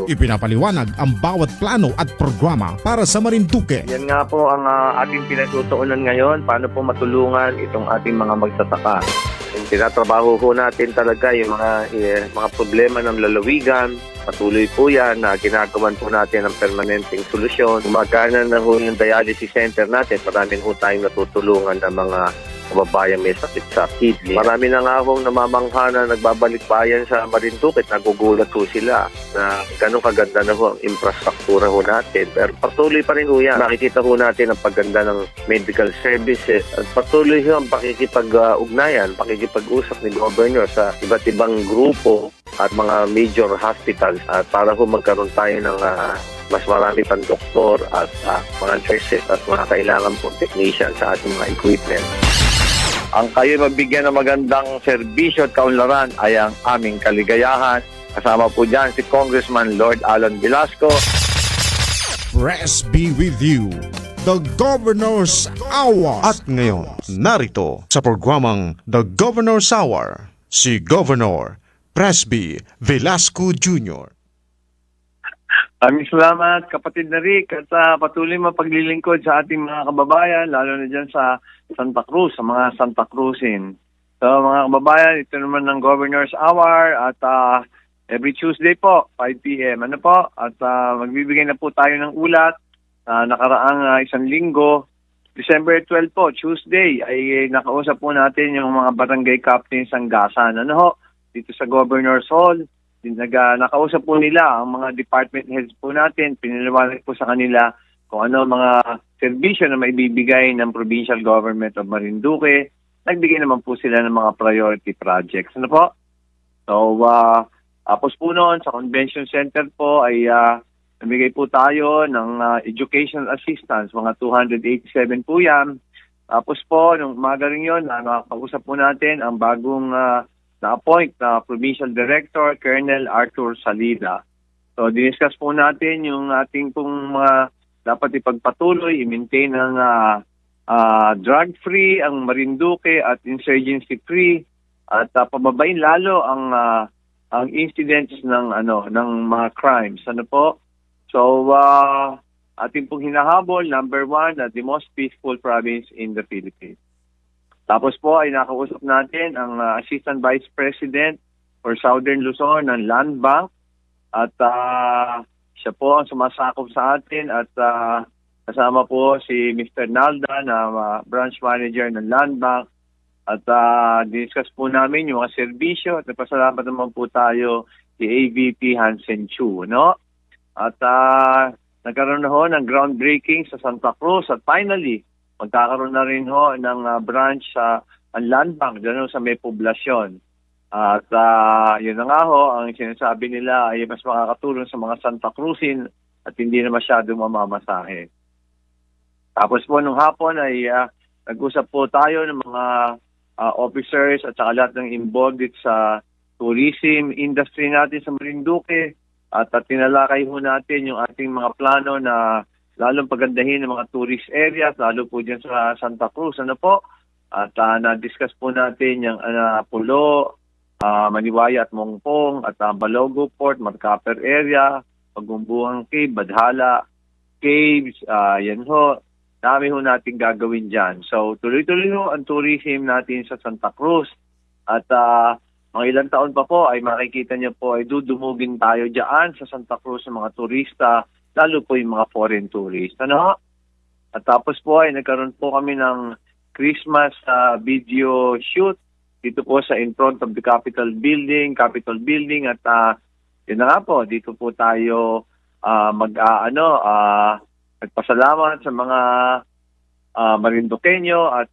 Ipinapaliwanag ang bawat plano at programa para sa Marinduque. Yan nga po ang ating pinagtutuunan ngayon, paano po matulungan itong ating mga magsasaka. Yung tinatrabaho po natin talaga yung mga problema ng lalawigan. Patuloy po yan na ginagawan po natin ng permanenteng solusyon. Gumagana na po yung dialysis center natin. Marami po tayong natutulungan ng mga kababayan may sakit sa kidney. Marami na nga akong namamangha na nagbabalik bayan sa Marinduque. Nagugulat po sila na ganun kaganda na po ang infrastruktura po natin. Pero patuloy pa rin po yan. Nakikita po natin ang pagganda ng medical services. At patuloy po ang pakikipag-ugnayan, pakikipag-usap ni Governor sa iba't ibang grupo at mga major hospitals at para po magkaroon tayo ng mas marami pang doktor at mga nurses at mga kailangan po technician sa ating mga equipment. Ang kayo mabigyan ng magandang serbisyo at kaunlaran ay ang aming kaligayahan. Kasama po dyan si Congressman Lord Alan Velasco. Press be with you, the Governor's Hour. At ngayon, narito sa programang The Governor's Hour, si Governor Presby Velasco Jr. Maraming salamat, kapatid na Rick, at patuloy mapaglilingkod sa ating mga kababayan, lalo na dyan sa Santa Cruz, sa mga Santa Cruzin. So mga kababayan, ito naman ng Governor's Hour at every Tuesday po, 5 p.m. Ano po? At magbibigay na po tayo ng ulat nakaraang isang linggo. December 12 po, Tuesday, ay nakausap po natin yung mga barangay captains ng Gasan. Ano ho? Dito sa Governor's Hall. Nakausap po nila ang mga department heads po natin, pinaliwanag po sa kanila kung ano mga serbisyo na maibibigay ng Provincial Government of Marinduque. Nagbigay naman po sila ng mga priority projects. Ano po? So, tapos po noon sa Convention Center po ay nabigay po tayo ng educational assistance, mga 287 po yan. Tapos po, nung umaga rin yun, nakakausap po natin ang bagong na-appoint na Provincial Director, Colonel Arthur Salida. So, diniscuss po natin yung ating pong dapat ipagpatuloy, i-maintain ng drug-free ang Marinduque at insurgency-free at pababain lalo ang incidents ng mga crimes. Ano po? So, ating pong hinahabol, number one, the most peaceful province in the Philippines. Tapos po ay nakausap natin ang Assistant Vice President for Southern Luzon ng Land Bank at siya po ang sumasakop sa atin at kasama po si Mr. Nalda na branch manager ng Land Bank at discuss po namin yung mga serbisyo at nagpasalamat naman po tayo si AVP Hansen Chu, no? At nagkaroon na ho ng groundbreaking sa Santa Cruz at finally magkakaroon na rin ho ng branch sa Land Bank dyan sa may poblasyon. At yun na nga ho, ang sinasabi nila ay mas makakatulong sa mga Santa Cruzin at hindi na masyadong mamamasahe. Tapos po nung hapon ay nag-usap po tayo ng mga officers at saka lahat ng involved sa tourism industry natin sa Marinduque at tinalakay ho natin yung ating mga plano na lalong pagandahin ng mga tourist areas, lalo po dyan sa Santa Cruz. Ano po? At na-discuss po natin yung Pulo, Maniwaya at Mongpong, at Balogo Port, Marcaper area, Pagumbuhang Cave, Badhala Caves, yan ho. Dami ho natin gagawin dyan. So, tuloy-tuloy ho ang tourism natin sa Santa Cruz. At mga ilang taon pa po ay makikita niyo po ay dudumugin tayo dyan sa Santa Cruz ng mga turista, lalo po yung mga foreign tourists. Ano? At tapos po ay nagkaroon po kami ng Christmas video shoot dito po sa in front of the Capitol Building at yun na nga po, dito po tayo nagpasalamat sa mga Marinduqueño at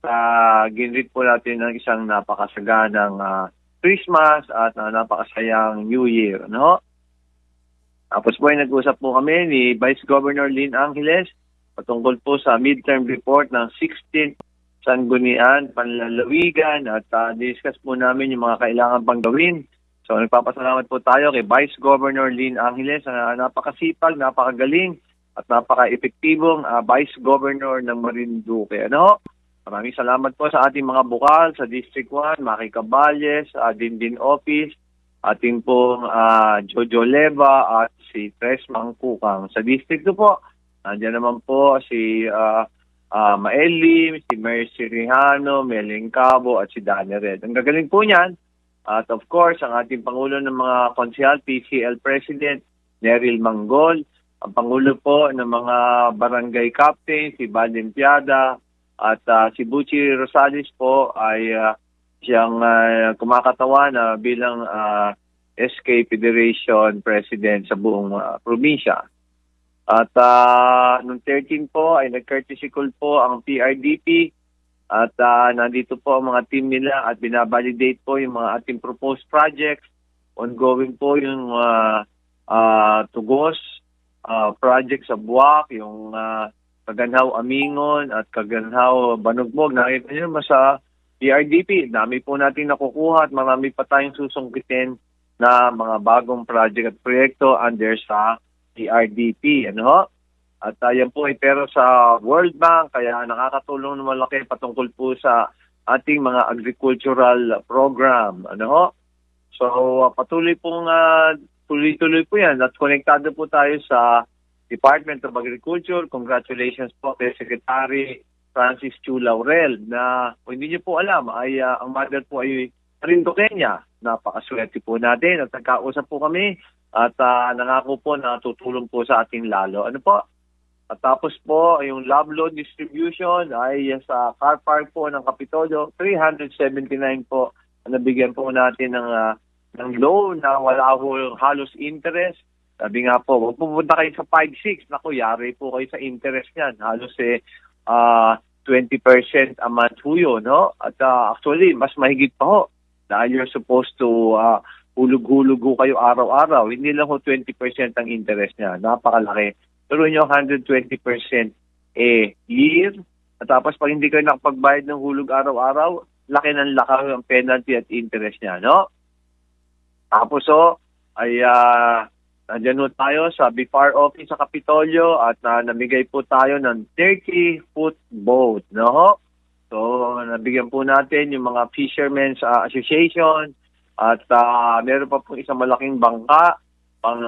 ginrit po natin ng isang napakasaganang Christmas at napakasayang New Year. Ano? Tapos po ay nag-usap po kami ni Vice Governor Lynn Angeles patungkol po sa midterm report ng 16th Sanggunian Panlalawigan at discuss po namin yung mga kailangan pang gawin. So nagpapasalamat po tayo kay Vice Governor Lynn Angeles na napakasipag, napakagaling at napaka-epektibong Vice Governor ng Marinduque. Ano? Maraming salamat po sa ating mga bukal sa District 1, Maki Caballes, Dindin Office, ating pong Jojo Leva at si Tres Mangkukang. Sa District 2 po, nandiyan naman po si Maeli, si Mercy Rihano, Meling Cabo, at si Danny Red. Ang gagaling po niyan. At of course, ang ating Pangulo ng mga Konsehal, PCL President, Neryl Manggol, ang Pangulo po ng mga barangay captain, si Valenpiada, at si Buchi Rosales po ay siyang kumakatawa na bilang SK Federation President sa buong probinsya. At noong 13 po ay nag-courtesy call po ang PRDP at nandito po ang mga team nila at binabalidate po yung mga ating proposed projects. Ongoing po yung Tugos project sa Buwak, yung Kaganhaw Amingon at Kaganhaw Banugbog. Nakita nyo naman sa PRDP, dami po natin nakukuha at marami pa tayong susungkitin na mga bagong project at proyekto under sa PRDP. At yan po ay pero sa World Bank, kaya nakakatulong na malaki patungkol po sa ating mga agricultural program. So patuloy pong tuloy-tuloy po yan at konektado po tayo sa Department of Agriculture. Congratulations po kay Secretary Francis Chu Laurel na kung hindi niyo po alam ay ang mother po ay Marinduqueña. Napakaswerte po natin at nagkausap po kami at nangako po na tutulong po sa ating lalo. At tapos po, yung love loan distribution ay sa car park po ng Kapitolyo, 379 po. Nabigyan po natin ng loan na wala po halos interest. Sabi nga po, huwag pupunta kayo sa 5-6. Naku, yari po kayo sa interest niyan. Halos 20% a month po yun. At actually, mas mahigit pa ho. Dahil you're supposed to hulug-hulug kayo araw-araw. Hindi lang ho 20% ang interest niya. Napakalaki. Pero nyo 120% year. At tapos pag hindi kayo nakapagbayad ng hulog araw-araw, laki ng laki ang penalty at interest niya. Tapos ay nandiyan tayo sa BIFAR office sa Kapitolyo at namigay po tayo ng 30-foot boat. So nabigyan po natin yung mga Fishermen's Association at meron pa po isang malaking bangka pang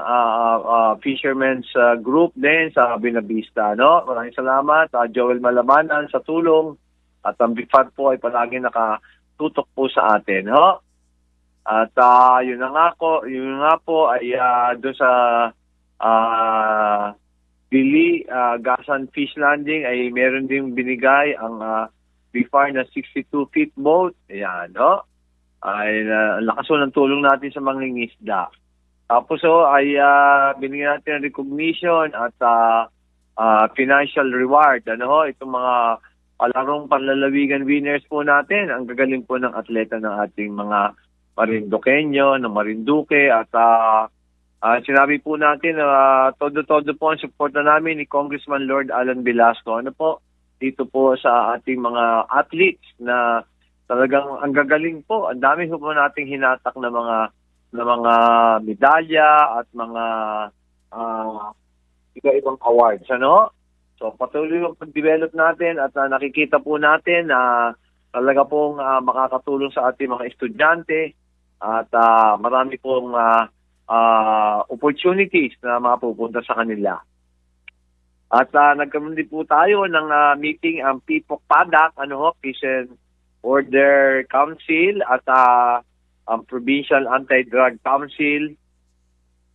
Fishermen's Group din sa Binavista. Maraming salamat Joel Malabanan sa tulong at ang BIFAR po ay palagi nakatutok po sa atin. At yun nga po ay doon sa Dili Gasan Fish Landing ay meron ding binigay ang BIFAR na 62-feet boat. Ayan, ay lakas ng tulong natin sa mga ngingisda. Tapos ay binigyan natin ng recognition at financial reward. Itong mga palarong panlalawigan winners po natin. Ang gagaling po ng atleta ng ating mga Marinduqueño, ng Marinduque at sinabi po natin todo-todo po ang suporta namin ni Congressman Lord Alan Velasco. Dito po sa ating mga athletes na talagang ang gagaling po. Ang dami po nating hinatak na mga medalya at mga iba-ibang awards. So patuloy yung pag-develop natin at nakikita po natin na talaga pong makakatulong sa ating mga estudyante at marami pong opportunities na mapupunta sa kanila. At nagkaroon din po tayo ng meeting ang PIPOC PADAC, Peace and Order Council at ang Provincial Anti-Drug Council.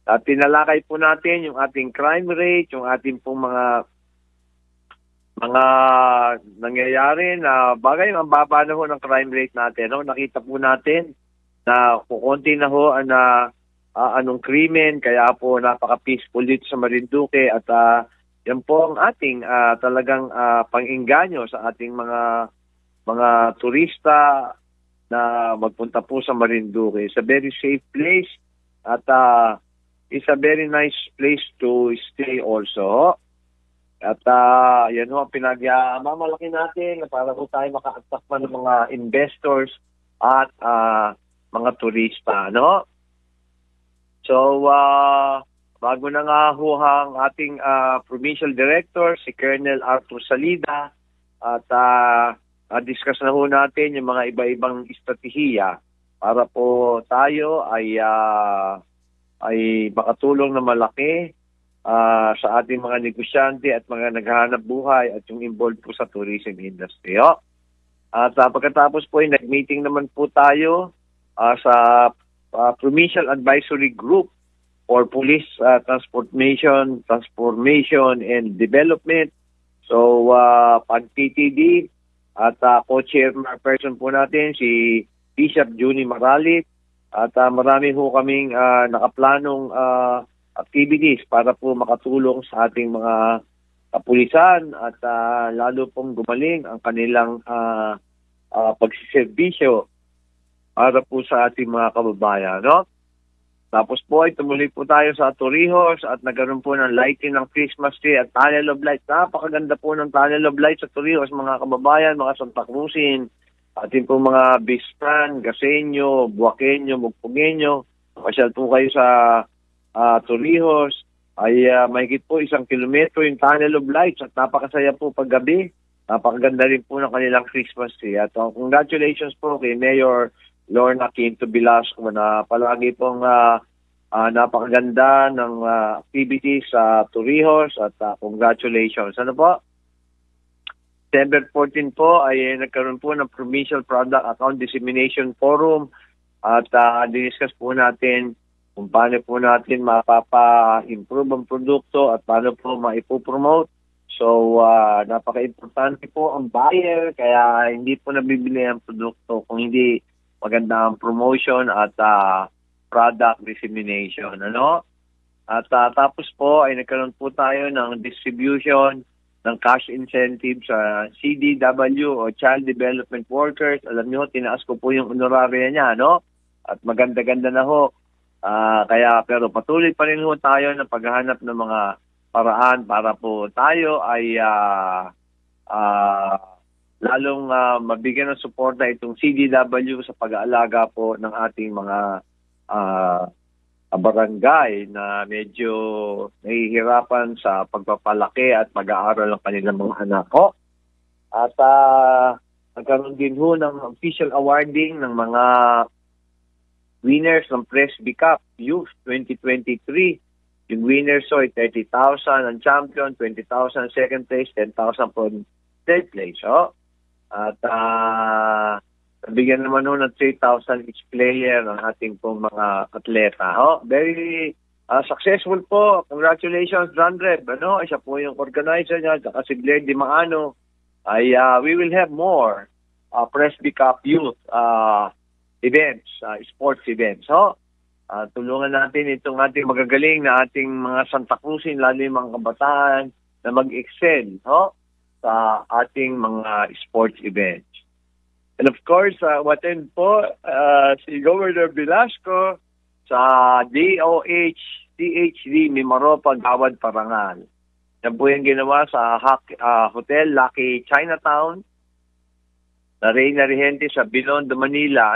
At tinalakay po natin yung ating crime rate, yung ating pong mga nangyayari na bagay ang baba na ho ng crime rate natin. Nakita po natin na kukunti na ho anong krimen, kaya po napaka-peaceful dito sa Marinduque at yan po ang ating talagang pang-inganyo sa ating mga turista na magpunta po sa Marinduque. It's a very safe place at it's a very nice place to stay also. At yan ho, pinag-mamalaki natin para po tayo maka-attract pa ng mga investors at mga turista. So, bago na nga ho ang ating provincial director, si Colonel Arthur Salida, at discuss na ho natin yung mga iba-ibang estratehiya para po tayo ay ay makatulong na malaki sa ating mga negosyante at mga naghahanap buhay at yung involved po sa tourism industry. At pagkatapos po ay nag-meeting naman po tayo sa Provincial Advisory Group for Police Transformation and Development. So, PAG-PTD at co-chairperson po natin si Bishop Juni Maralit. At marami po kaming nakaplanong activities para po makatulong sa ating mga kapulisan at lalo pong gumaling ang kanilang pagsiservisyo para po sa ating mga kababayan, no? Tapos po ay tumuloy po tayo sa Torrijos at nagkaroon po ng lighting ng Christmas tree at tunnel of lights. Napakaganda po ng tunnel of lights sa Torrijos, mga kababayan, mga Santa Cruzin, ating po mga Bistan, Gaseño, Buaqueño, Mugpugueño. Pasyal po kayo sa Torrijos. Ay mahigit po 1 kilometro yung tunnel of lights at napakasaya po paggabi. Napakaganda rin po ng kanilang Christmas tree. At congratulations po kay Mayor Lorna Quinto Velasco na palagi pong napakaganda ng activities sa Torrijos at congratulations. Ano po? December 14 po ay nagkaroon po ng Provincial Product Account Dissemination Forum at diniscuss po natin kung paano po natin mapapa-improve ang produkto at paano po maipopromote. So, napaka-importante po ang buyer kaya hindi po nabibili ang produkto kung hindi maganda ang promotion at product dissemination. Ano? At tapos po ay nagkaroon po tayo ng distribution ng cash incentive sa CDW o Child Development Workers. Alam niyo, tinaas ko po yung honoraria niya, no? At maganda-ganda na ho. Pero patuloy pa rin ho tayo na paghahanap ng mga paraan para po tayo ay lalong mabigyan ng suporta itong CDW sa pag-aalaga po ng ating mga barangay na medyo nahihirapan sa pagpapalaki at pag-aaral ng kanilang mga anak ko. At nagkaroon din ho ng official awarding ng mga winners ng Presby Cup Youth 2023. Yung winners ay 30,000 ang champion, 20,000 second place, 10,000 po third place. At bigyan naman nun ng 3,000 each player ng ating pong mga atleta. Very successful po. Congratulations, John Reb. Siya po yung organizer niya. Saka si Blair Di Maano. We will have more Presby Cup Youth events, sports events. Tulungan natin itong ating magagaling na ating mga Santa Cruzin, lalo yung mga kabataan na mag-excel sa ating mga sports events. And of course, watin po si Governor Velasco sa DOH THD Mimaropa Gawad Parangal. Yan po yung ginawa sa Hotel Lucky Chinatown na Reina Regente sa Binondo, Manila.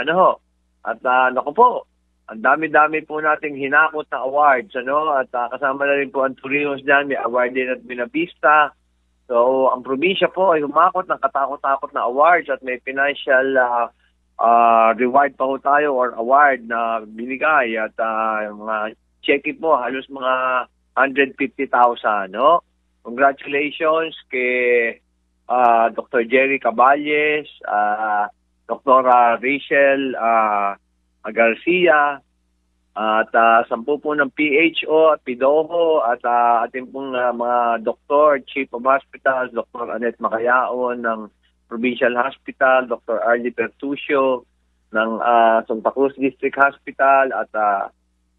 At naku po, ang dami-dami po nating hinakot na awards. At kasama na rin po ang Torrijos dyan, may award din at Binavista. So, ang probinsya po ay humakot ng katakot-takot na awards at may financial reward pa po tayo or award na binigay at mga check po, halos mga 150,000. Congratulations kay Dr. Jerry Caballes, Dr. Rachel Garcia, at 10 po ng PHO at PIDOHO at ating pong mga doktor, Chief of Hospitals, Dr. Annette Macayaon ng Provincial Hospital, Dr. Arlie Pertucio ng Santa Cruz District Hospital at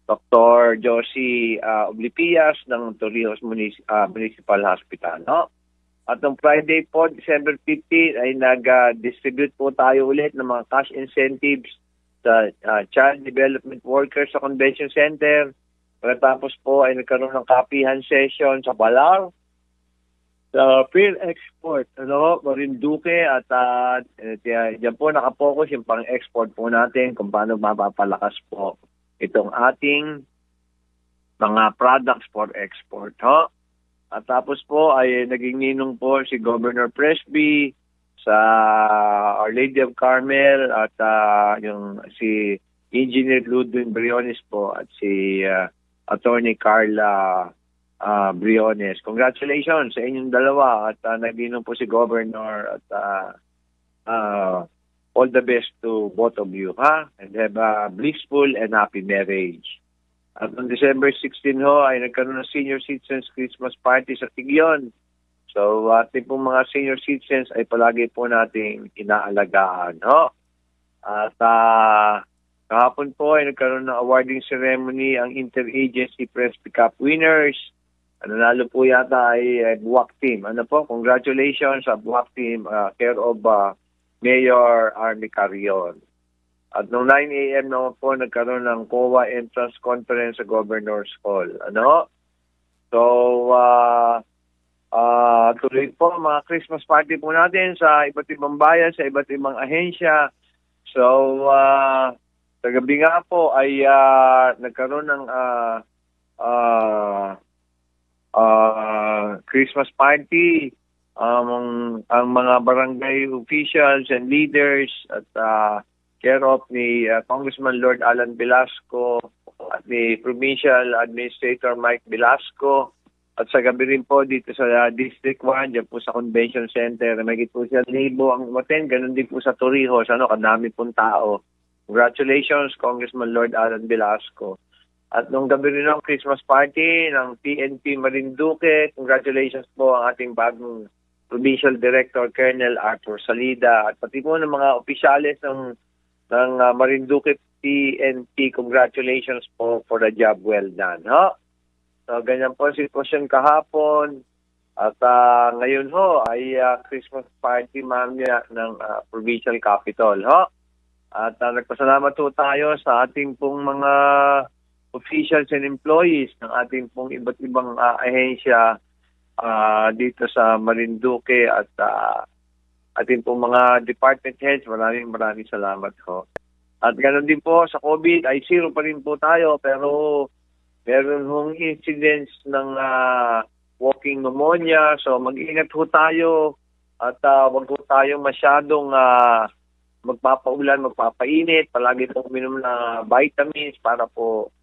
Dr. Josie Oblipias ng Torrijos Municipal Hospital. At noong Friday po, December 15, ay nag-distribute po tayo ulit ng mga cash incentives sa Child Development Workers sa Convention Center. Pagkatapos po ay nagkaroon ng kapihan session sa Balar, sa Fair Export, Marinduque, at diyan po nakapokus yung pang-export po natin kung paano mapapalakas po itong ating mga products for export. At tapos po ay naging ninong po si Governor Presby sa Our Lady of Carmel at yung si Engineer Ludwig Briones po at si Attorney Carla Briones. Congratulations sa inyong dalawa at nag-inom po si Governor at all the best to both of you, ha? And have a blissful and happy marriage. At on December 16 ay nagkaroon ng Senior Citizens Christmas Party sa Tigyon. So, ating pong mga senior citizens ay palagi po nating inaalagaan, ho? At kahapon po ay nagkaroon ng awarding ceremony ang Interagency Press Cup winners. Nanalo po yata ay Buwak Team. Ano po? Congratulations sa Buwak Team, care of Mayor Army Carrion. At noong 9 a.m. naman po, nagkaroon ng COA entrance conference sa Governor's Hall. Ano? So, tuloy po mga Christmas party po natin sa iba't ibang bayan, sa iba't ibang ahensya. So, sa gabi nga po ay nagkaroon ng Christmas party. Ang mga barangay officials and leaders at care of ni Congressman Lord Alan Velasco at ni Provincial Administrator Mike Velasco. At sa gabi rin po dito sa District 1, dyan po sa Convention Center, may po siya 1,000 ang umaten. Ganun din po sa Torrijos, kadami pong tao. Congratulations, Congressman Lord Alan Velasco. At nung gabi rin ang Christmas party ng PNP Marinduque, congratulations po ang ating bagong Provincial Director, Colonel Arthur Salida. At pati po ng mga opisyalis ng Marinduque PNP, congratulations po for the job well done. So, ganyan po ang sitwasyon kahapon. At ngayon ay Christmas party mamaya ng Provincial Capitol. At nagpasalamat po tayo sa ating pong mga officials and employees ng ating pong iba't ibang ahensya dito sa Marinduque at ating pong mga department heads. Maraming salamat ho. At ganoon din po sa COVID ay 0 pa rin po tayo, pero meron hong incidents ng walking pneumonia. So mag-ingat ho tayo at wag ho tayong masyadong magpapaulan, magpapainit. Palagi pong uminom na vitamins para po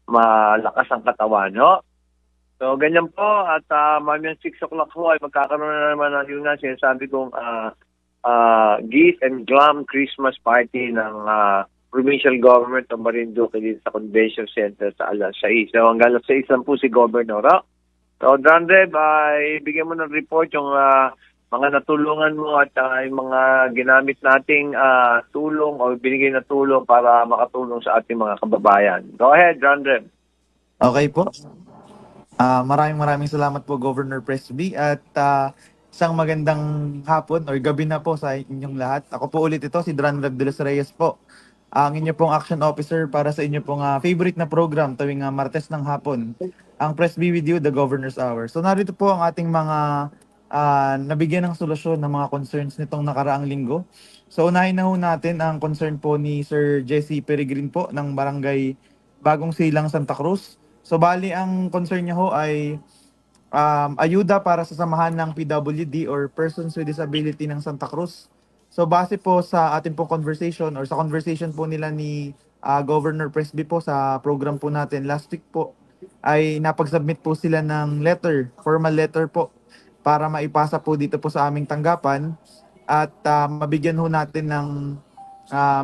malakas ang katawan. So ganyan po at mamayang 6 o'clock ho ay magkakaroon na naman ng yun nga sinasabi kong gift and glam Christmas party ng Provincial Government of Marinduque dito sa Convention Center sa alas 6. So hanggang alas 6 lang po si Governor. So Drandreb, ibigyan mo ng report yung mga natulungan mo at yung mga ginamit nating tulong o binigay na tulong para makatulong sa ating mga kababayan. Go ahead, Drandreb. Okay po. Maraming salamat po, Governor Presby, at isang magandang hapon or gabi na po sa inyong lahat. Ako po ulit ito, si Drandreb de los Reyes po, ang inyo pong action officer para sa inyo pong favorite na program tuwing Martes ng hapon, ang Presby with you, the Governor's Hour. So narito po ang ating mga nabigyan ng solusyon ng mga concerns nitong nakaraang linggo. So unahin na ho natin ang concern po ni Sir Jesse Peregrin po ng Barangay Bagong Silang, Santa Cruz. So bali ang concern niya ho ay ayuda para sa samahan ng PWD or Persons with Disability ng Santa Cruz. So base po sa ating pong conversation or sa conversation po nila ni Governor Presby po sa program po natin last week po, ay napag-submit po sila ng letter, formal letter po, para maipasa po dito po sa aming tanggapan at mabigyan ho natin ng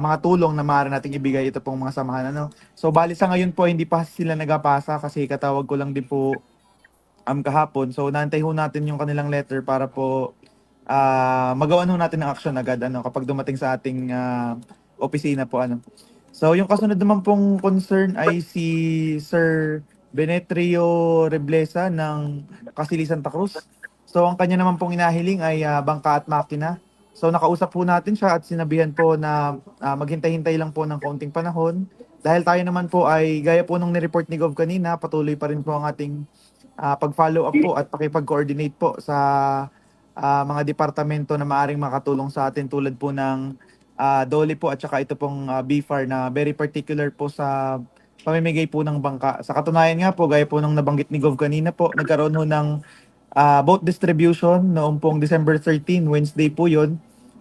mga tulong na maaari nating ibigay ito pong mga samahan. So bali sa ngayon po hindi pa sila nagapasa kasi katawag ko lang din po kahapon. So naantay ho natin yung kanilang letter para po magawan ho natin ng action agad kapag dumating sa ating opisina po. So yung kasunod naman pong concern ay si Sir Benetrio Reblesa ng Kasili, Santa Cruz. So ang kanya naman pong inahiling ay bangka at makina. So nakausap po natin siya at sinabihan po na maghintay-hintay lang po ng kaunting panahon. Dahil tayo naman po ay gaya po nung ni-report ni Gov kanina, patuloy pa rin po ang ating pag-follow up po at pakipag-coordinate po sa mga departamento na maaring makatulong sa atin tulad po ng DOLE po at saka ito pong BFAR na very particular po sa pamimigay po ng bangka. Sa katunayan nga po, gaya po nung nabanggit ni Gov kanina po, nagkaroon ho ng boat distribution noong pong December 13, Wednesday po yun.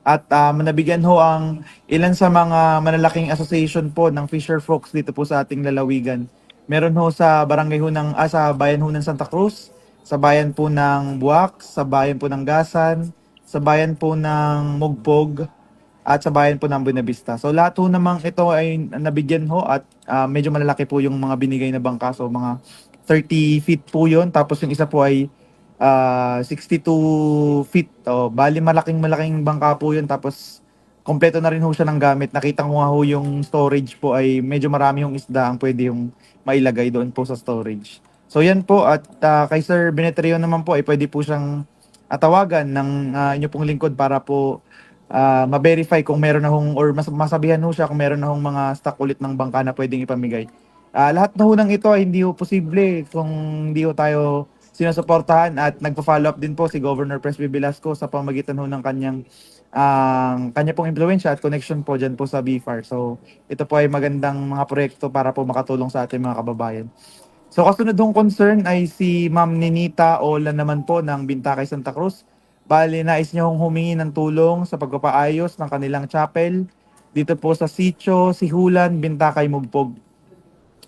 at nabigyan ho ang ilan sa mga malalaking association po ng fisher folks dito po sa ating lalawigan. Meron ho sa barangay ho sa bayan ho ng Santa Cruz, sa bayan po ng Buwak, sa bayan po ng Gasan, sa bayan po ng Mugpog, at sa bayan po ng Buenavista. So lahat po namang ito ay nabigyan ho at medyo malalaki po yung mga binigay na bangka. So mga 30 feet po yun. Tapos yung isa po ay 62 feet. O, bali malaking bangka po yun. Tapos kompleto na rin ho siya ng gamit. Nakita ko nga ho yung storage po ay medyo marami yung isda ang pwede yung mailagay doon po sa storage. So yan po at kay Sir Benetrio naman po ay pwede po siyang tawagan ng inyo pong lingkod para po ma-verify kung meron na hong or masabihan ho siya kung meron na hong mga stock ulit ng bangka na pwedeng ipamigay. Lahat na ho ng ito ay hindi ho posible kung hindi ho tayo sinusuportahan at nagpa-follow up din po si Governor Presby Velasco sa pamagitan ho ng kanya pong impluwensya at connection po dyan po sa BFAR. So ito po ay magandang mga proyekto para po makatulong sa ating mga kababayan. So kasunod hong concern ay si Ma'am Ninita Ola naman po ng Bintakay Santa Cruz. Bali, nais niya hong humingi ng tulong sa pagpapaayos ng kanilang chapel dito po sa Sitio, Sihulan, Bintakay, Mugpog.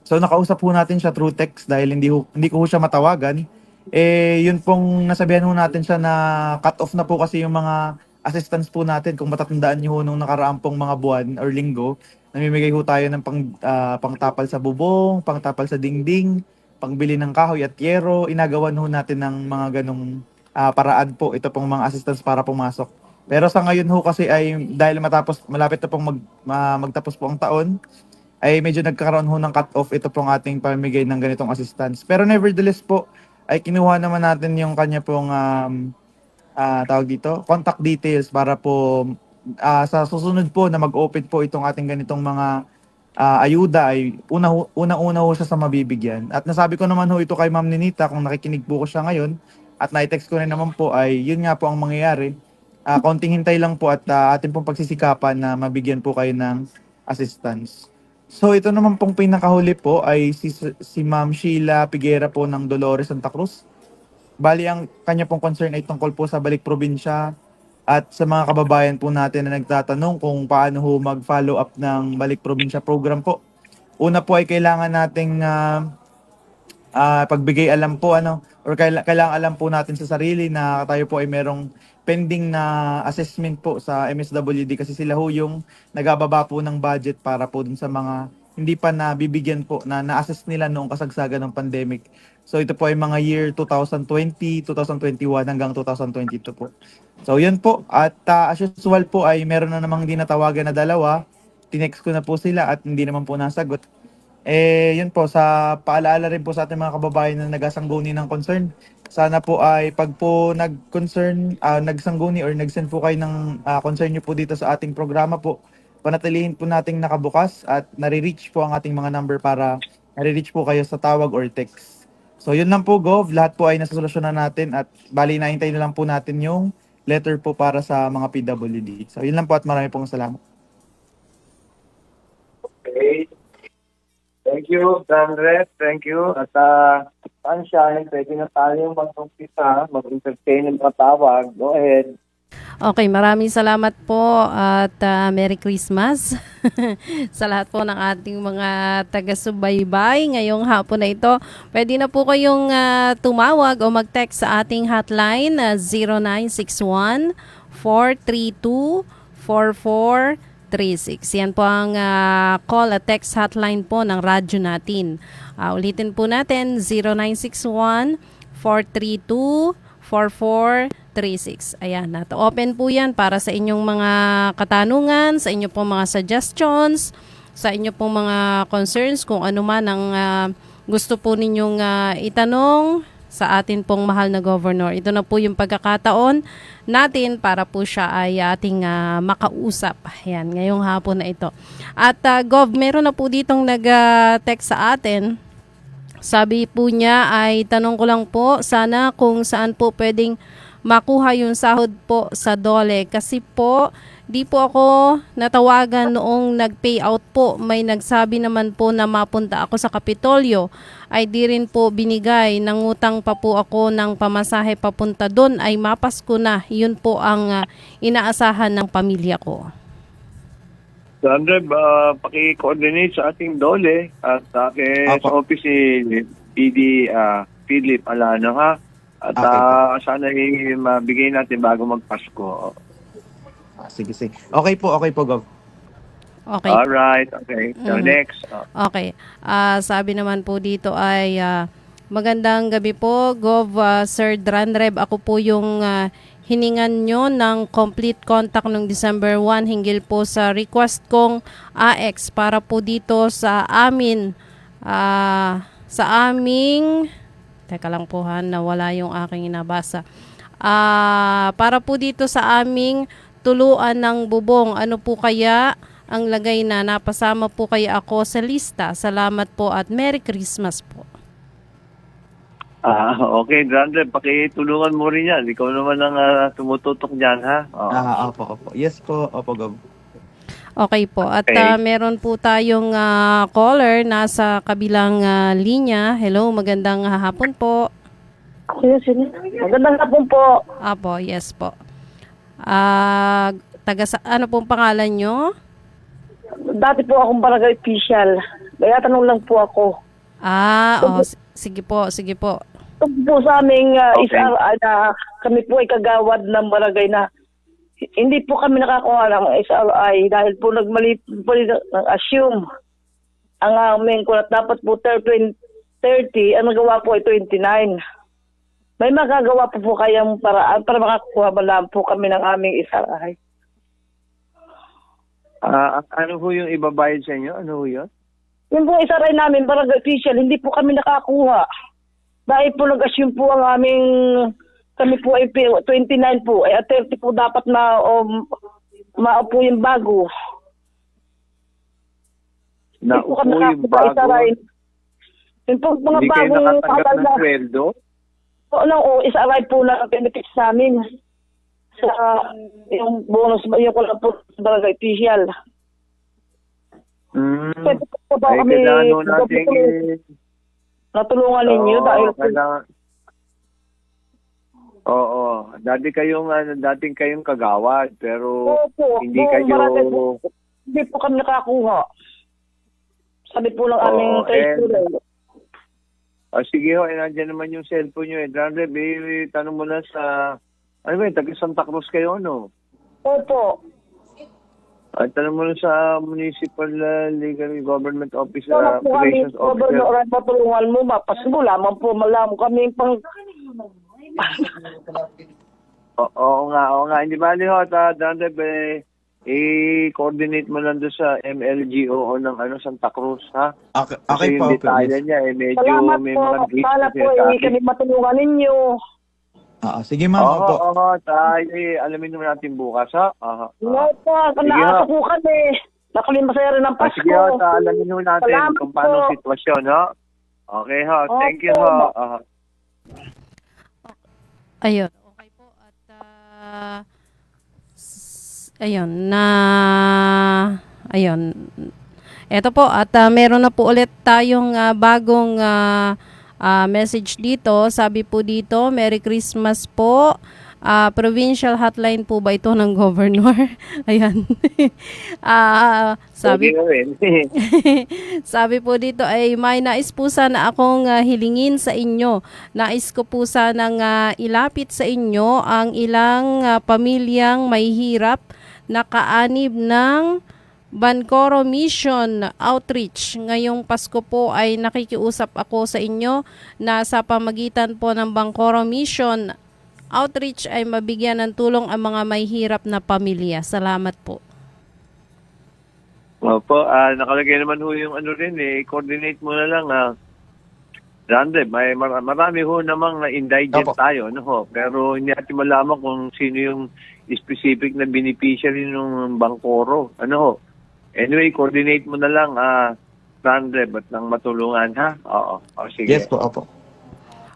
So nakausap po natin siya through text dahil hindi ko siya matawagan. Yun pong nasabihan ho natin siya na cut off na po kasi yung mga assistance po natin. Kung matatandaan niyo ho nung nakaraang pong mga buwan or linggo, namimigay ho tayo ng pangtapal sa bubong, pangtapal sa dingding, pangbili ng kahoy at yero. Inagawan ho natin ng mga ganong paraan po ito pong mga assistance para pumasok. Pero sa ngayon ho kasi ay dahil malapit na pong magtapos po ang taon, ay medyo nagkakaroon ho ng cut-off ito pong ating pamimigay ng ganitong assistance. Pero nevertheless po, ay kinuha naman natin yung kanya pong tawag dito, contact details para po sa susunod po na mag-open po itong ating ganitong mga ayuda ay una-una ho siya sa mabibigyan. At nasabi ko naman ho ito kay Ma'am Ninita kung nakikinig po ko siya ngayon at na-text ko rin naman po ay yun nga po ang mangyayari. Konting hintay lang po at atin pong pagsisikapan na mabigyan po kayo ng assistance. So ito naman pong pinakahuli po ay si Ma'am Sheila Piguera po ng Dolores Santa Cruz. Bali ang kanya pong concern ay tungkol po sa balik probinsya at sa mga kababayan po natin na nagtatanong kung paano ho mag-follow up ng balik probinsya program po. Una po ay kailangan nating pagbigay alam po or kailangan alam po natin sa sarili na tayo po ay merong pending na assessment po sa MSWD kasi sila ho yung nagababa po ng budget para po dun sa mga hindi pa nabibigyan po na na-assess nila noong kasagsagan ng pandemic. So ito po ay mga year 2020, 2021 hanggang 2022 po. So yun po at as usual po ay meron na namang dinatawagan na dalawa. Tinext ko na po sila at hindi naman po nasagot. Yun po, sa paalaala rin po sa ating mga kababayan na nagasangguni ng concern. Sana po ay pag po nagsangguni or nag-send po kayo ng concern nyo po dito sa ating programa po, panatilihin po nating nakabukas at nare-reach po ang ating mga number para nare-reach po kayo sa tawag or text. So yun lang po, Gov. Lahat po ay nasasolusyonan natin at bali nahintay na lang po natin yung letter po para sa mga PWD. So yun lang po at marami pong salamat. Okay. Thank you, Andres. Thank you. At Sunshine, pwede na tayo mag-umpisa, mag-entertain ng mga tawag. Go ahead. Okay, maraming salamat po at Merry Christmas sa lahat po ng ating mga taga-subaybay ngayong hapon na ito. Pwede na po kayong tumawag o mag-text sa ating hotline 0961-432-4436. Yan po ang call at text hotline po ng radyo natin. Ulitin po natin 0961-432-4436. Ayan, open po yan para sa inyong mga katanungan, sa inyong pong mga suggestions, sa inyong pong mga concerns, kung ano man ang gusto po ninyong itanong sa atin pong mahal na governor. Ito na po yung pagkakataon natin para po siya ay ating makausap. Ayan, ngayong hapon na ito. At Gov, meron na po ditong nag-text sa atin. Sabi po niya ay tanong ko lang po sana kung saan po pwedeng makuha yung sahod po sa DOLE. Kasi po, di po ako natawagan noong nag-payout po. May nagsabi naman po na mapunta ako sa Kapitolyo ay di rin po binigay, nangutang pa po ako ng pamasahe papunta doon, ay mapasko na. Yun po ang inaasahan ng pamilya ko. Sandra, paki-coordinate sa ating DOLE at sa office ni PD Philip Alano, ha? At Okay sana mabigay natin bago magpasko. Sige, sige. Okay po, Gov. Okay. Alright, okay. So next. Okay. Sabi naman po dito ay magandang gabi po, Gov Sir Dranreb. Ako po yung hiningan nyo ng complete contact noong December 1 hinggil po sa request kong AX para po dito sa amin. Sa aming... Teka lang po ha, nawala yung aking inabasa. Para po dito sa aming tuluan ng bubong. Ano po kaya ang lagay na napasama po kaya ako sa lista? Salamat po at Merry Christmas po. Okay, Brandon, pakitulungan mo rin yan. Ikaw naman ang tumututok dyan, ha? Opo. Yes po, opo, Gov. Okay po. At Okay. meron po tayong caller nasa kabilang linya. Hello, magandang hapon po. Magandang hapon po. Apo, yes po. Ano pong pangalan nyo? Dati po akong barangay official. Kaya tanong lang po ako. Sige po. Ito po sa aming Okay. SRI na kami po ay kagawad ng barangay na hindi po kami nakakuha ng SRI dahil po nagmali po ng assume ang aming kulat dapat po 30, ang nagawa po ay 29. May magagawa po kayang paraan para makakuha ba lang po kami ng aming SRI. Ano ho yung ibabayad sa inyo? Ano ho yun? Yung po SRI namin, barangay official, hindi po kami nakakuha. Dahil po nag-assume po ang aming, kami po ay 29 po, ay 30 po dapat maupo yung bago. Hindi po kami Naupo yung nakakuha bago? SRI. Yung po mga Hindi kayo bagong nakatanggap ng sweldo? SRI po na benefits namin. Sa yung bonus, yung ko lang po sa barangay official. Pwede po ba Ay, kami kailangan natin natulungan ninyo dahil dating kayong kagawad pero hindi buong kayo barangay po, hindi po kami nakakuha. Sabi po ng aming treasurer. Sige ho, nandiyan naman yung cellphone nyo. Drandre, tanong mo na sa taga Santa Cruz kayo, no? Opo. Tanong mo na sa Municipal Legal Government Officer, Wala po kami, Operations Officer. Governor, matulungan mo, mapasulo lamang po, malaman kami pang... Oo nga. Hindi bali ho, Drandre, i-coordinate mo lang doon sa MLGO ng Santa Cruz, ha? Okay Kasi po, yung yes. detalye niya, medyo Salamat may po. mga glitch Sana na po, kami matulungan ninyo. Sige, ma'am, opo. Oo, tayo, alamin naman natin bukas, ha? No po, Sige, naasa ha? po kami. Nakalimmasaya rin ng Pasko. Sige, ho, alamin naman natin Salamat kung paano po. sitwasyon, ha? Okay, ha? Thank you, Opo. ha? Ayun. Okay po. At ayun. Ito po. At meron na po ulit tayong bagong message dito. Sabi po dito, Merry Christmas po. Provincial hotline po ba ito ng governor? Ayan. Sabi Sabi po dito ay may nais po sana akong hilingin sa inyo. Nais ko po sanang ilapit sa inyo ang ilang pamilyang may hirap na kaanib ng Bancoro Mission Outreach. Ngayong Pasko po ay nakikiusap ako sa inyo na sa pamagitan po ng Bancoro Mission Outreach ay mabigyan ng tulong ang mga may hirap na pamilya. Salamat po. Opo, nakalagay naman ho yung coordinate mo na lang, Rande, marami ho namang na-indigent Opo. tayo, no ho? Pero hindi natin malaman kung sino yung specific na beneficiary ng Bancoro, ano ho? Anyway, coordinate mo na lang, Rande, ba't nang matulungan, ha? Oo, sige. Yes po, opo.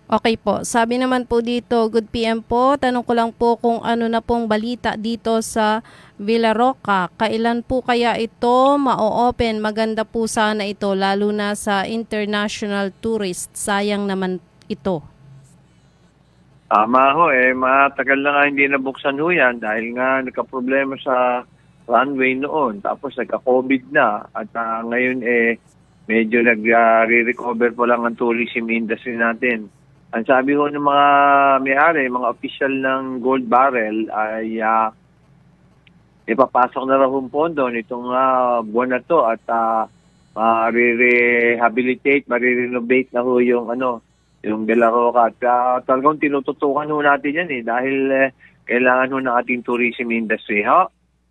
Okay po. Sabi naman po dito, good PM po. Tanong ko lang po kung ano na pong balita dito sa Villaroca. Kailan po kaya ito ma-open? Maganda po sana ito, lalo na sa international tourist. Sayang naman ito. Tama ho, matagal na nga hindi nabuksan ho yan dahil nga nagka-problema sa runway noon. Tapos nagka-COVID na at ngayon medyo nag-recover pa lang ang tourism industry natin. Ang sabi ho ng mga may-ari, mga official ng Gold Barrel ay ipapasok na raw ang pondo nitong buwan na to at ma-rehabilitate, ma-renovate na ho yung yung Villaroca. At talagang tinututukan ho natin yan dahil kailangan ho ng ating tourism industry.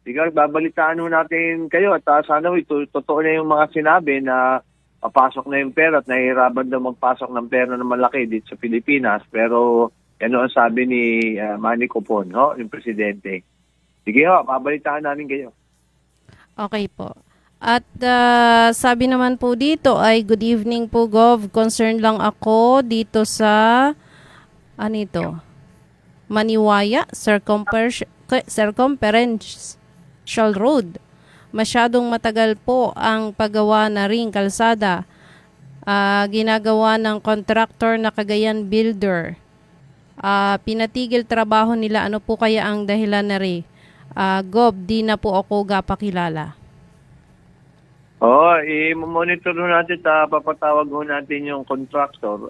Sige, babalitaan ho natin kayo at sana ho totoo na yung mga sinabi na papasok na yung pera at nahihirapan daw magpasok ng pera na malaki dito sa Pilipinas. Pero ano ang sabi ni Manny Copon, yung presidente. Sige babalitaan namin kayo. Okay po. At sabi naman po dito ay good evening po Gov. Concerned lang ako dito sa Maniwaya Circumferential Road. Masyadong matagal po ang paggawa na ring kalsada. Ginagawa ng contractor na Cagayan Builder. Pinatigil trabaho nila. Ano po kaya ang dahilan na rin? Gov, di na po ako gapakilala. I-monitor natin, papatawag ho natin yung contractor.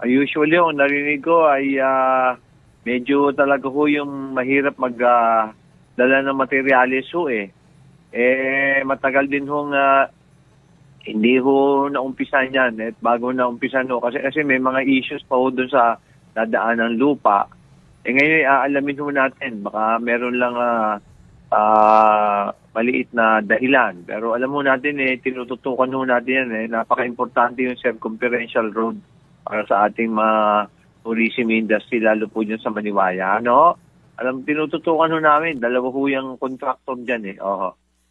Usually, ang narinig ko ay medyo talaga ho yung mahirap magdala ng materialis ho matagal din hong hindi ho naumpisan yan. Bago naumpisan ho. Kasi may mga issues pa ho dun sa dadaan ng lupa. Ngayon aalamin ho natin. Baka meron lang maliit na dahilan. Pero alam mo natin tinututukan ho natin yan napaka-importante yung circumferential road para sa ating mga tourism industry, lalo po dyan sa Maniwaya. Tinututukan ho namin. Dalawa ho yung contractor dyan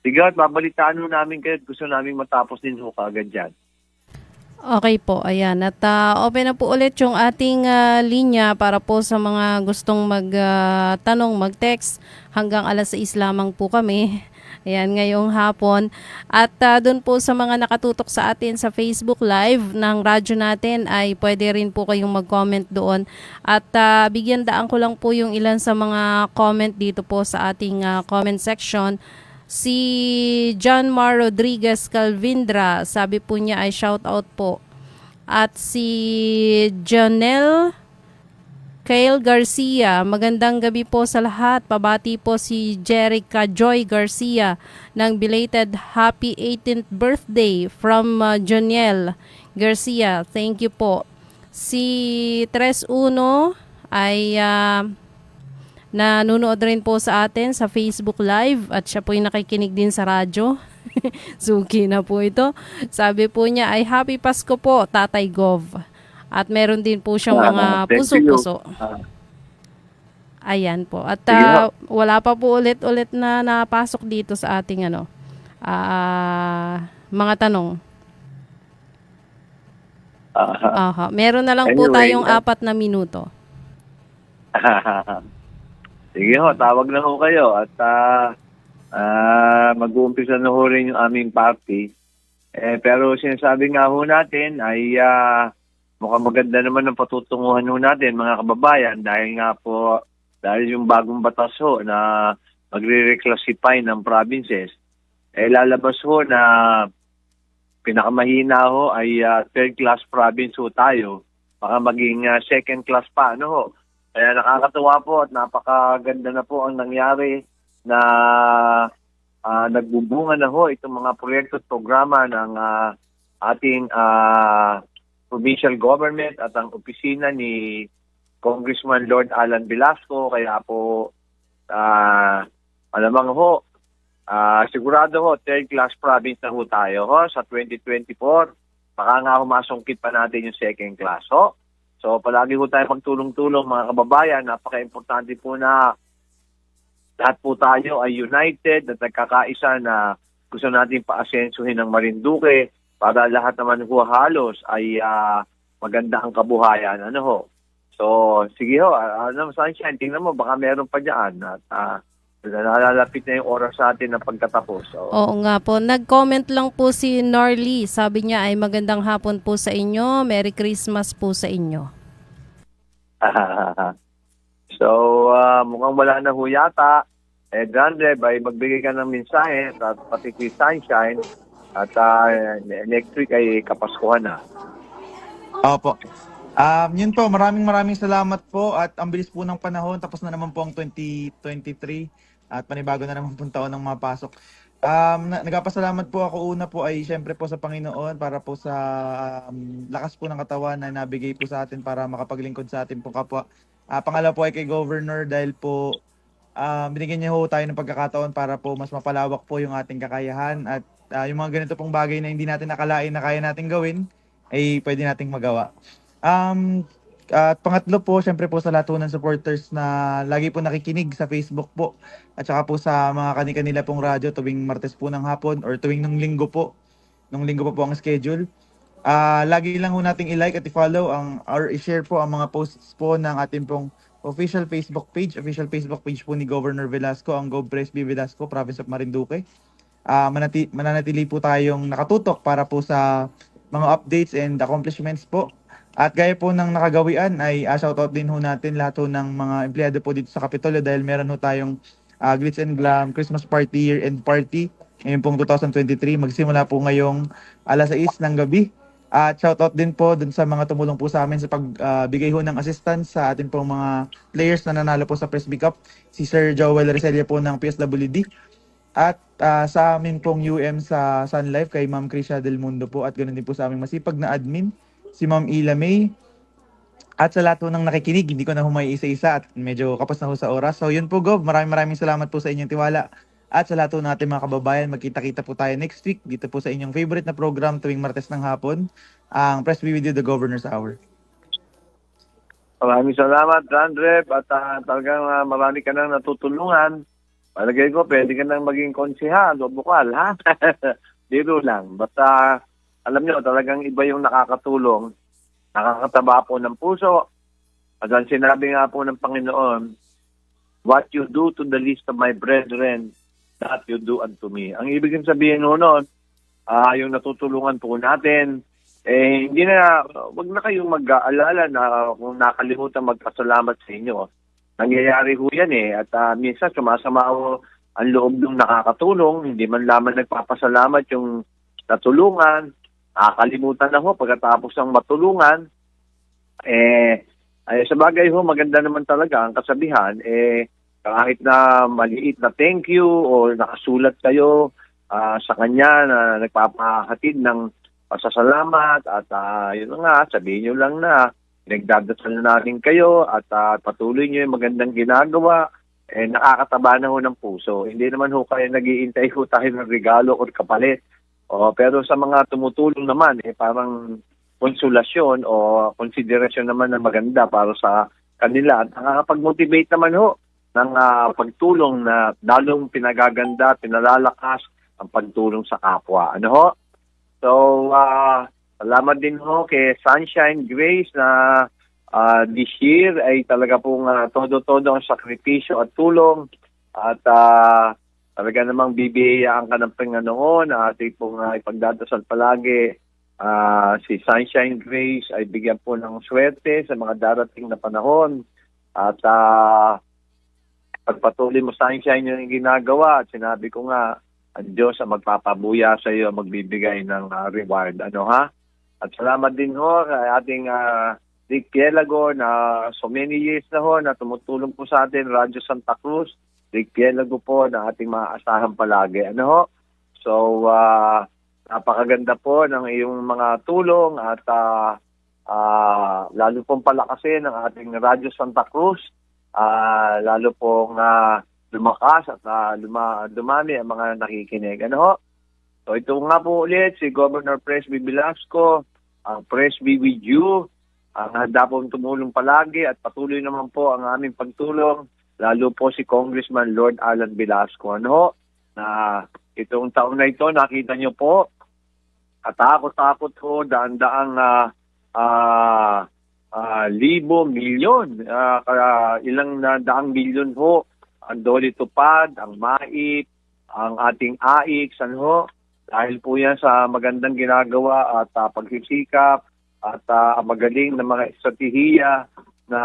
Sige, at babalitaan ho namin kayo at gusto namin matapos din ho kaagad dyan. Okay po, ayan. At open na po ulit yung ating linya para po sa mga gustong magtanong, mag-text. Hanggang 6:00 lamang po kami. Ayan, ngayong hapon. At doon po sa mga nakatutok sa atin sa Facebook Live ng radyo natin ay pwede rin po kayong mag-comment doon. At bigyan daan ko lang po yung ilan sa mga comment dito po sa ating comment section. Si John Mar Rodriguez Calvindra, sabi po niya ay shout out po. At si Janelle Kyle Garcia, magandang gabi po sa lahat. Pabati po si Jerica Joy Garcia ng belated happy 18th birthday from Joniel Garcia. Thank you po. Si Tres Uno ay nanonood rin po sa atin sa Facebook Live at siya po yung nakikinig din sa radyo. Suki na po ito. Sabi po niya ay Happy Pasko po, Tatay Gov. At meron din po siyang mga puso-puso. Ayan po. At wala pa po ulit-ulit na napasok dito sa ating mga tanong. Meron na lang po tayong 4 na minuto. Sige tawag na ho kayo at mag-uumpisa na ho rin yung aming party. Pero sinasabi nga ho natin ay mukhang maganda naman ang patutunguhan ho natin mga kababayan dahil yung bagong batas ho na magre-reclassify ng provinces, lalabas ho na pinakamahina ho ay third class province ho tayo. Baka maging second class pa Kaya nakakatuwa po at napakaganda na po ang nangyari na nagbubunga na ho itong mga proyekto at programa ng ating provincial government at ang opisina ni Congressman Lord Alan Velasco. Kaya po alamang ho, sigurado ho third class province na ho tayo sa 2024. Baka nga masungkit pa natin yung second class So palagi po tayo magtulong-tulong mga kababayan. Napaka-importante po na lahat po tayo ay united at nagkakaisa na gusto natin pa-asensuhin ng Marinduque para lahat naman po halos ay maganda ang kabuhayan. Ano ho? So, sige ho, Sunshine, tingnan mo, baka meron pa dyan. At nalalapit na yung oras sa atin ng pagkatapos. So, Oo nga po. Nag-comment lang po si Norly. Sabi niya ay magandang hapon po sa inyo. Merry Christmas po sa inyo. so mukhang wala na ho yata. Grande, ay magbigay ka ng mensahe at pati kay Sunshine at next week ay Kapaskuhan na. Opo. Yun po, maraming salamat po at ang bilis po ng panahon. Tapos na naman po ang 2023 at panibago na naman po taon ng mapasok. Nagpapasalamat po ako una po ay syempre po sa Panginoon para po sa lakas po ng katawan na nabigay po sa atin para makapaglingkod sa atin po kapwa. Pangalawa po ay kay Governor dahil po binigyan niya ho tayo ng pagkakataon para po mas mapalawak po yung ating kakayahan at yung mga ganito pong bagay na hindi natin nakalain na kaya nating gawin ay pwede nating magawa. At pangatlo po, syempre po sa lahat po ng supporters na lagi po nakikinig sa Facebook po at saka po sa mga kani-kanila pong radyo tuwing Martes po ng hapon or tuwing nung linggo po. Nung linggo po ang schedule. Lagi lang po nating i-like at i-follow or i-share po ang mga posts po ng ating pong official Facebook page po ni Governor Velasco, ang Gov Presby Velasco, Province of Marinduque. Mananatili po tayong nakatutok para po sa mga updates and accomplishments po. At gaya po ng nakagawian ay shoutout din ho natin lahat ho ng mga empleyado po dito sa Kapitolyo dahil meron ho tayong Glitz and Glam Christmas Party Year-End Party ngayon pong 2023. Magsimula po ngayong alas 6 ng gabi. At shoutout din po dun sa mga tumulong po sa amin sa pagbigay ho ng assistance sa ating pong mga players na nanalo po sa Presby Cup. Si Sir Joel Reselia po ng PSWD. At sa amin pong sa Sun Life kay Ma'am Krisha Del Mundo po at ganoon din po sa aming masipag na admin, si Ma'am Ila May. At sa lahat po ng nakikinig, hindi ko na humay isa-isa at medyo kapos na ho sa oras. So yun po Gov, maraming salamat po sa inyong tiwala. At sa lahat po natin mga kababayan, magkita-kita po tayo next week dito po sa inyong favorite na program tuwing Martes ng hapon, ang Press With You, The Governor's Hour. Maraming salamat, Randrep, at talagang marami ka nang natutulungan. Palagay ko, pwede ka nang maging konsehal o bukal, ha? Dito lang. Basta, alam nyo, talagang iba yung nakakatulong. Nakakataba po ng puso. At ang sinabi nga po ng Panginoon, what you do to the least of my brethren, that you do unto me. Ang ibig sabihin noon, yung natutulungan po natin, hindi na, wag na kayong mag-aalala na kung nakalimutan magpasalamat sa inyo. Nangyayari ho yan at minsan sumasama ho ang loob ng nakakatulong, hindi man lamang nagpapasalamat yung natulungan, nakakalimutan na ho pagkatapos ng matulungan. Sa bagay ho, maganda naman talaga ang kasabihan, kahit na maliit na thank you o nakasulat kayo sa kanya na nagpapahatid ng pasasalamat at yun nga, sabihin nyo lang na nagdadasal na natin kayo at patuloy nyo yung magandang ginagawa, nakakataba na ho ng puso. Hindi naman ho kayo nag-iintay ho tayo ng regalo o kapalit. Pero sa mga tumutulong naman, parang konsolasyon o konsiderasyon naman na maganda para sa kanila. At nakakapag-motivate naman ho ng pagtulong na lalong pinagaganda, pinalalakas ang pagtulong sa kapwa. Ano ho? So, salamat din ho kay Sunshine Grace na this year ay talaga pong todo-todo ang sakripisyo at tulong at talaga namang bibiyayaan ka ng Panginoon na ating pong ipagdadasal palagi. Si Sunshine Grace ay bigyan po ng swerte sa mga darating na panahon at pagpatuloy mo Sunshine yung ginagawa at sinabi ko nga ang Diyos ang magpapabuya sa iyo, magbibigay ng reward. Ano ha? At salamat din ho kay ating Rick Pielago na so many years na ho na tumutulong po sa atin, Radyo Santa Cruz. Rick Pielago po na ating maaasahan palagi. Ano ho? So, napakaganda po ng iyong mga tulong at lalo pong palakasin ng ating Radyo Santa Cruz. Lalo pong lumakas at dumami ang mga nakikinig. Ano ho? So ito nga po ulit si Governor Presby Velasco, ang Presby with you, ang handa pong tumulong palagi at patuloy naman po ang aming pagtulong, lalo po si Congressman Lord Alan Velasco. Ano ho? Na itong taon na ito, nakita nyo po, katakot-takot ho, daan-daang libo, milyon, ilang na daang milyon ho ang Dole Tupad, ang MAIP, ang ating AIX, ano ho, dahil po yan sa magandang ginagawa at pagsisikap at magaling na mga estratehiya na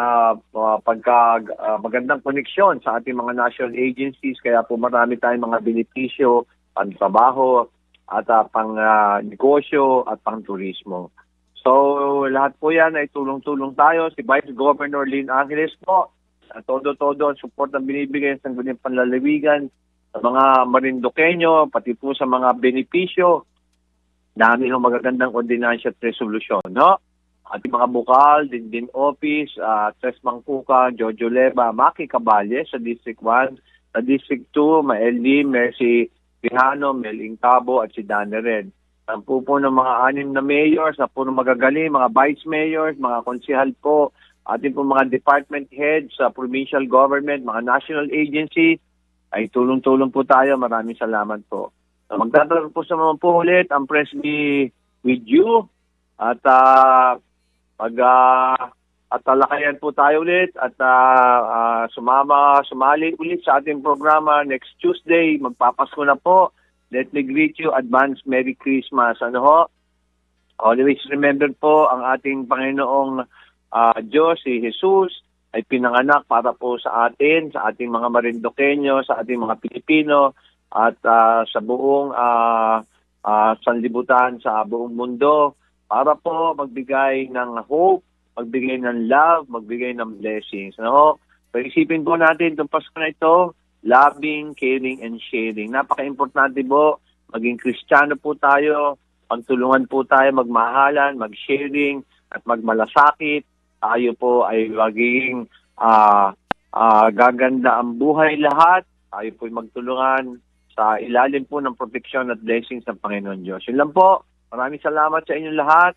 magandang koneksyon sa ating mga national agencies, kaya po marami tayong mga benepisyo, pang-trabaho at pang-negosyo at pang-turismo. So lahat po yan ay tulong-tulong tayo. Si Vice Governor Lynn Angeles po, todo-todo ang support na binibigay sa ganyan panlalawigan sa mga Marinduqueño, pati po sa mga benepisyo. Dami ng magagandang ordinance at resolution, no? Ating mga bukal, Dindin Office, Tres Mangkuka, Jojo Leba, Maki Caballe sa District 1, sa District 2, Maeli, Mercy Quijano, Meling Tabo at si Danny Red. Ang po ng mga 6 na mayors na puro magagaling, mga vice mayors, mga konsehal po, ating po mga department heads sa provincial government, mga national agencies, ay tulong-tulong po tayo. Maraming salamat po. Magtatanong po sa mga po ulit ang Press Me with you at at talakayan po tayo ulit at sumali ulit sa ating programa next Tuesday. Magpapasko na po. Let me greet you. Advance Merry Christmas. Ano ho? Always remember po ang ating Panginoong Diyos, si Jesus, ay pinanganak para po sa atin, sa ating mga Marinduqueño, sa ating mga Pilipino, at sa buong sanlibutan, sa buong mundo, para po magbigay ng hope, magbigay ng love, magbigay ng blessings. Ano? Pag-isipin po natin itong Pasko na ito, loving, caring, and sharing. Napaka-importante po, maging Kristiyano po tayo, pagtulungan po tayo, magmahalan, mag-sharing, at magmalasakit. Tayo po ay maging gaganda ang buhay lahat. Tayo po ay magtulungan sa ilalim po ng proteksyon at blessings ng Panginoon Diyos. Yun lang po. Maraming salamat sa inyong lahat.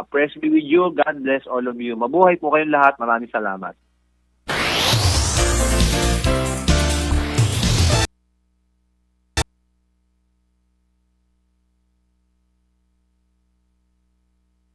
Praise be with you. God bless all of you. Mabuhay po kayong lahat. Maraming salamat.